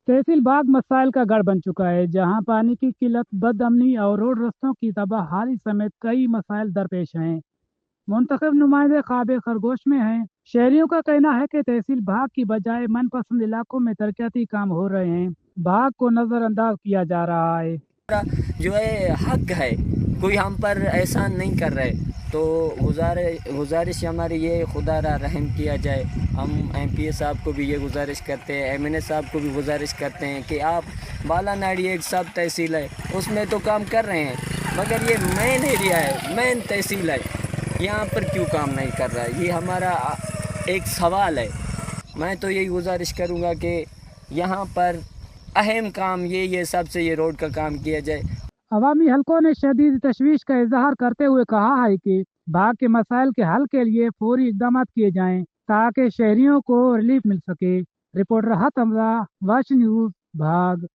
तहसील बाग मसाइल का गढ़ बन चुका है, जहां पानी की किल्लत, बदअमनी और रोड रस्तों की तबाहाली समेत कई मसाइल दरपेश हैं। मुंतखब नुमाइंदे ख्वाब खरगोश में हैं। शहरियों का कहना है कि तहसील बाग की बजाय मनपसंद इलाकों में तरक्याती काम हो रहे हैं। बाग को नजरअंदाज किया जा रहा है। जो है हक है, कोई हम पर एहसान नहीं कर रहे, तो गुजारिश हमारी ये खुदा रा रहम किया जाए। हम एमपीए साहब को भी ये गुजारिश करते हैं, एमएनए साहब को भी गुजारिश करते हैं कि आप बाला नाड़ी एक सब तहसील है उसमें तो काम कर रहे हैं, मगर ये मेन एरिया है, मेन तहसील है, यहाँ पर क्यों काम नहीं कर रहा है? ये हमारा एक सवाल है। मैं तो यही गुजारिश करूँगा कि यहाँ पर अहम काम ये सबसे ये रोड का काम किया जाए। अवामी हलकों ने शदीद तशवीश का इजहार करते हुए कहा है कि बाग के मसाइल के हल के लिए फौरी इकदाम किए जाएं ताकि शहरियों को रिलीफ मिल सके। रिपोर्टर राहत हमजा, वाच न्यूज़, बाग।